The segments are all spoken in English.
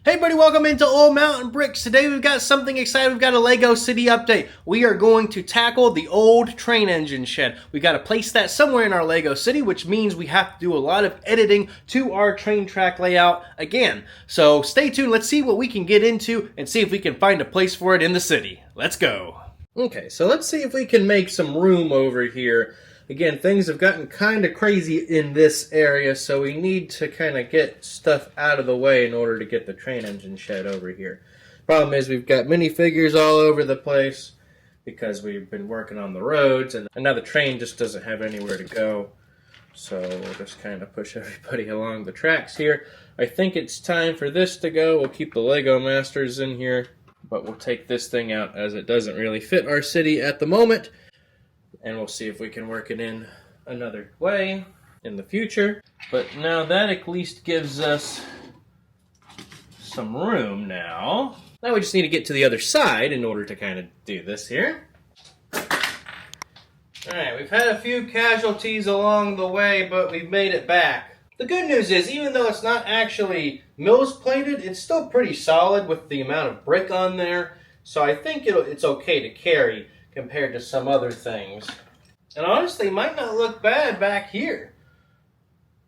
Hey buddy, welcome into Old Mountain Bricks. Today we've got something exciting. We've got a Lego City update. We are going to tackle the old train engine shed. We got to place that somewhere in our Lego City, which means we have to do a lot of editing to our train track layout again. So stay tuned. Let's see what we can get into and see if we can find a place for it in the city. Let's go. Okay, so let's see if we can make some room over here. Again, things have gotten kind of crazy in this area, so we need to kind of get stuff out of the way in order to get the train engine shed over here. Problem is we've got minifigures all over the place because we've been working on the roads, and now the train just doesn't have anywhere to go. So we'll just kind of push everybody along the tracks here. I think it's time for this to go. We'll keep the Lego Masters in here, but we'll take this thing out as it doesn't really fit our city at the moment. And we'll see if we can work it in another way in the future. But now that at least gives us some room now. Now we just need to get to the other side in order to kind of do this here. Alright, we've had a few casualties along the way, but we've made it back. The good news is, even though it's not actually mills plated, it's still pretty solid with the amount of brick on there. So I think it's okay to carry compared to some other things. And honestly, it might not look bad back here.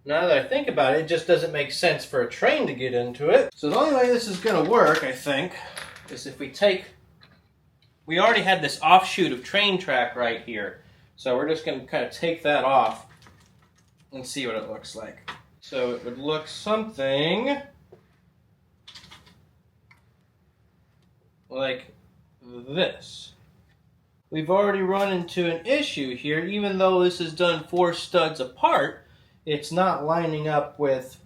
Now that I think about it, it just doesn't make sense for a train to get into it. So the only way this is going to work, I think, is if we already had this offshoot of train track right here. So we're just going to kind of take that off and see what it looks like. So it would look something like this. We've already run into an issue here. Even though this is done 4 studs apart, it's not lining up with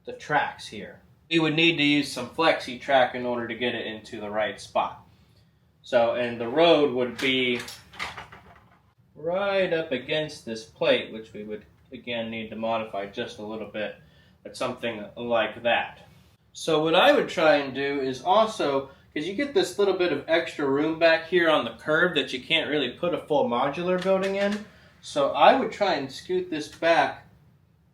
the tracks here. We would need to use some flexi track in order to get it into the right spot. So, and the road would be right up against this plate, which we would again need to modify just a little bit, but something like that. So what I would try and do is also, because you get this little bit of extra room back here on the curb that you can't really put a full modular building in. So I would try and scoot this back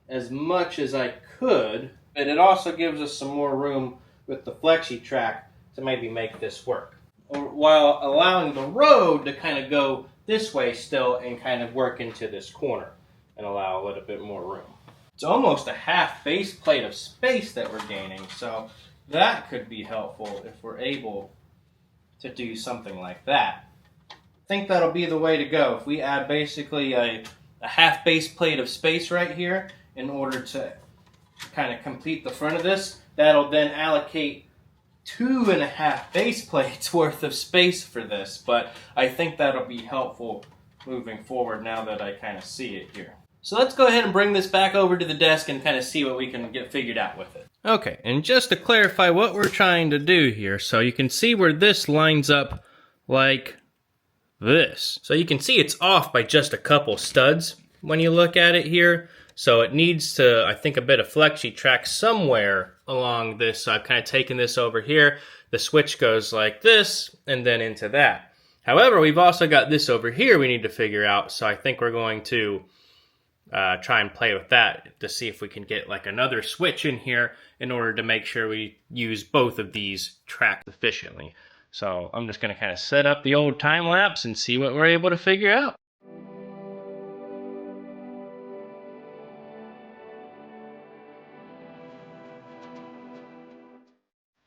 as much as I could, but it also gives us some more room with the flexi track to maybe make this work, while allowing the road to kind of go this way still and kind of work into this corner and allow a little bit more room. It's almost a half base plate of space that we're gaining, so that could be helpful if we're able to do something like that. I think that'll be the way to go. If we add basically a half base plate of space right here in order to kind of complete the front of this, that'll then allocate 2.5 base plates worth of space for this. But I think that'll be helpful moving forward now that I kind of see it here. So let's go ahead and bring this back over to the desk and kind of see what we can get figured out with it. Okay, and just to clarify what we're trying to do here, so you can see where this lines up like this. So you can see it's off by just a couple studs when you look at it here. So it needs to, I think, a bit of flexi track somewhere along this. So I've kind of taken this over here. The switch goes like this and then into that. However, we've also got this over here we need to figure out. So I think we're going to try and play with that to see if we can get like another switch in here in order to make sure we use both of these tracks efficiently. So I'm just going to kind of set up the old time lapse and see what we're able to figure out.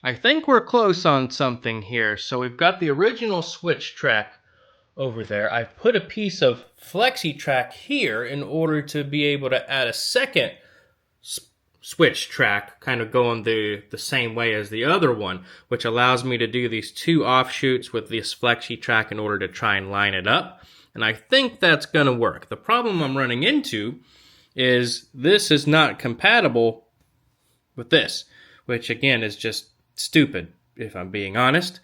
I think we're close on something here. So we've got the original switch track over there. I've put a piece of flexi track here in order to be able to add a second switch track, kind of going the same way as the other one, which allows me to do these 2 offshoots with this flexi track in order to try and line it up. And I think that's going to work. The problem I'm running into is this is not compatible with this, which again is just stupid, if I'm being honest.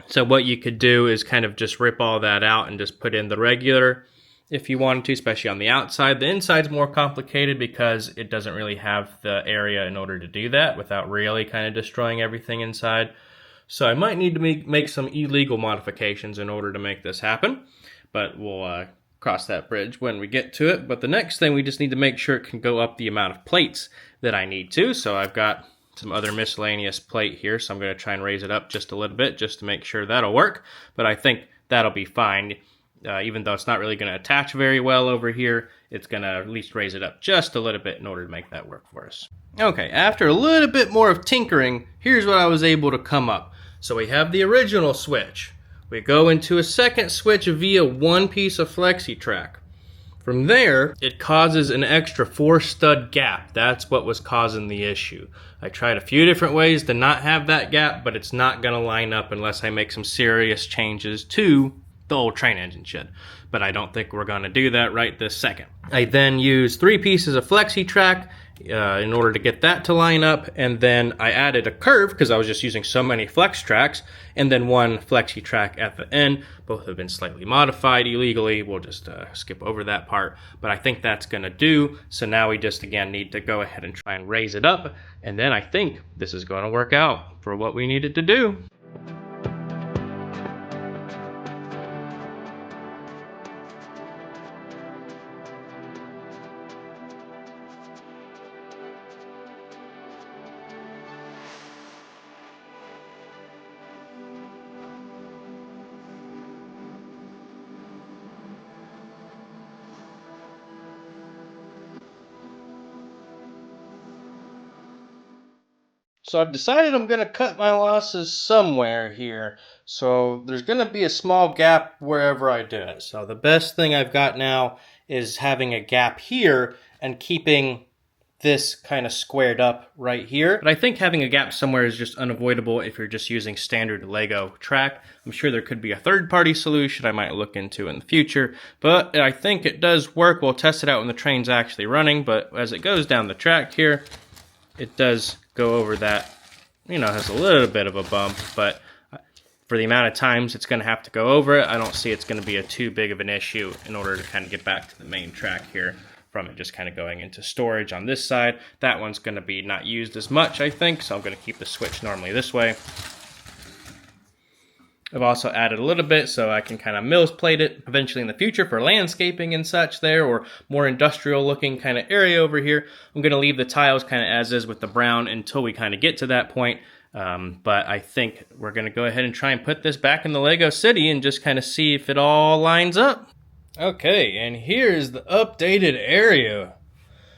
So what you could do is kind of just rip all that out and just put in the regular if you wanted to, especially on the outside. The inside's more complicated because it doesn't really have the area in order to do that without really kind of destroying everything inside. So I might need to make some illegal modifications in order to make this happen, but we'll cross that bridge when we get to it. But the next thing, we just need to make sure it can go up the amount of plates that I need to. So I've got some other miscellaneous plate here, so I'm going to try and raise it up just a little bit just to make sure that'll work, but I think that'll be fine. Even though it's not really going to attach very well over here, it's going to at least raise it up just a little bit in order to make that work for us. Okay, after a little bit more of tinkering, here's what I was able to come up. So we have the original switch. We go into a second switch via one piece of flexi track. From there, it causes an extra 4-stud gap. That's what was causing the issue. I tried a few different ways to not have that gap, but it's not going to line up unless I make some serious changes to the old train engine shed. But I don't think we're going to do that right this second. I then used 3 pieces of flexi track in order to get that to line up, and then I added a curve because I was just using so many flex tracks, and then 1 flexi track at the end. Both have been slightly modified illegally. We'll just skip over that part, but I think that's going to do. So now we just again need to go ahead and try and raise it up, and then I think this is going to work out for what we needed to do. So I've decided I'm going to cut my losses somewhere here. So there's going to be a small gap wherever I do it. So the best thing I've got now is having a gap here and keeping this kind of squared up right here. But I think having a gap somewhere is just unavoidable if you're just using standard Lego track. I'm sure there could be a third-party solution I might look into in the future, but I think it does work. We'll test it out when the train's actually running, but as it goes down the track here, it does go over that, has a little bit of a bump, but for the amount of times it's going to have to go over it, I don't see it's going to be too big of an issue in order to kind of get back to the main track here from it just kind of going into storage on this side. That one's going to be not used as much, I think, so I'm going to keep the switch normally this way. I've also added a little bit so I can kind of mills plate it eventually in the future for landscaping and such there, or more industrial looking kind of area over here. I'm going to leave the tiles kind of as is with the brown until we kind of get to that point. But I think we're going to go ahead and try and put this back in the Lego City and just kind of see if it all lines up. Okay, and here's the updated area.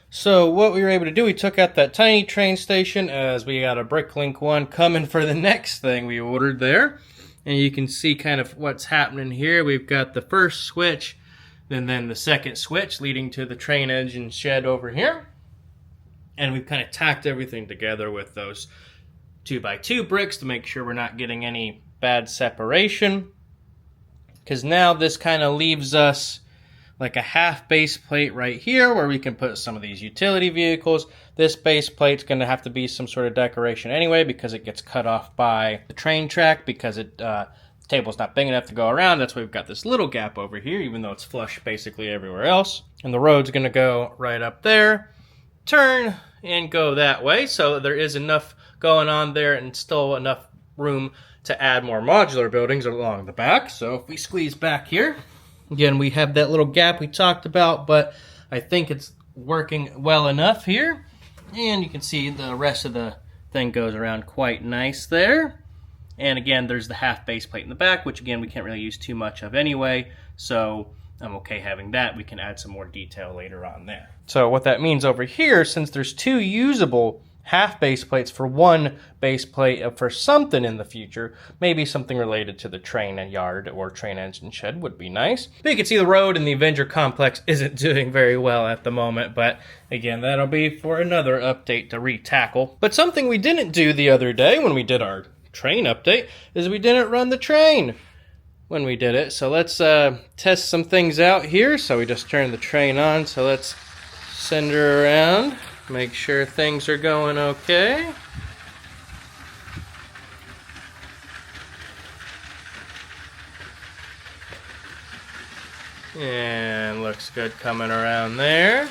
So what we were able to do, we took out that tiny train station as we got a bricklink one coming for the next thing we ordered there. And you can see kind of what's happening here. We've got the first switch, and then the second switch leading to the train engine shed over here. And we've kind of tacked everything together with those 2x2 bricks to make sure we're not getting any bad separation. Because now this kind of leaves us like a half base plate right here where we can put some of these utility vehicles. This base plate's going to have to be some sort of decoration anyway because it gets cut off by the train track because the table's not big enough to go around. That's why we've got this little gap over here, even though it's flush basically everywhere else. And the road's going to go right up there, turn, and go that way. So there is enough going on there and still enough room to add more modular buildings along the back. So if we squeeze back here, again, we have that little gap we talked about, but I think it's working well enough here. And you can see the rest of the thing goes around quite nice there. And again, there's the half base plate in the back, which again, we can't really use too much of anyway. So I'm okay having that. We can add some more detail later on there. So what that means over here, since there's 2 usable half base plates for 1 base plate for something in the future, maybe something related to the train and yard or train engine shed would be nice. But you can see the road and the Avenger complex isn't doing very well at the moment, but again, that'll be for another update to re-tackle. But something we didn't do the other day when we did our train update is we didn't run the train when we did it. So let's test some things out here. So we just turned the train on, so let's send her around. Make sure things are going okay. And looks good coming around there.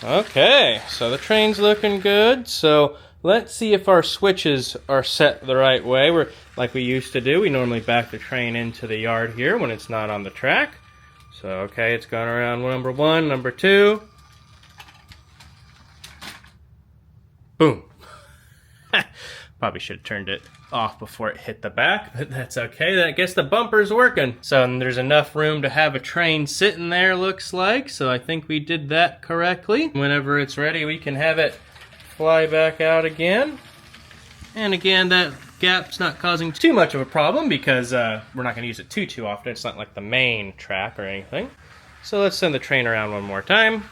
Okay, so the train's looking good. So let's see if our switches are set the right way. We're like we used to do. We normally back the train into the yard here when it's not on the track. So okay, it's going around number 1, number 2. Boom. Probably should have turned it off before it hit the back, but that's okay. I guess the bumper's working. So there's enough room to have a train sitting there, looks like. So I think we did that correctly. Whenever it's ready, we can have it fly back out again. And again, that gap's not causing too much of a problem because we're not going to use it too often. It's not like the main track or anything. So let's send the train around one more time.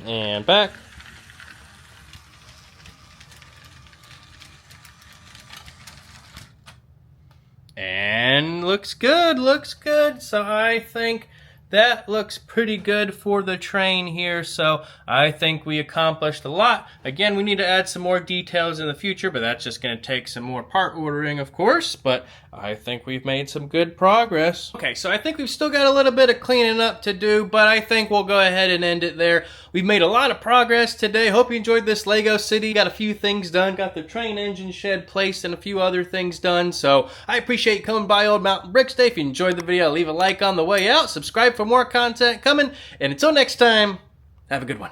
And back. And looks good, looks good. So I think that looks pretty good for the train here. So I think we accomplished a lot. Again, we need to add some more details in the future, but that's just going to take some more part ordering, of course. But I think we've made some good progress. Okay, so I think we've still got a little bit of cleaning up to do, but I think we'll go ahead and end it there. We've made a lot of progress today. Hope you enjoyed this Lego City. Got a few things done. Got the train engine shed placed and a few other things done. So I appreciate you coming by Old Mountain Bricks Day. If you enjoyed the video, leave a like on the way out. Subscribe for more content coming. And until next time, have a good one.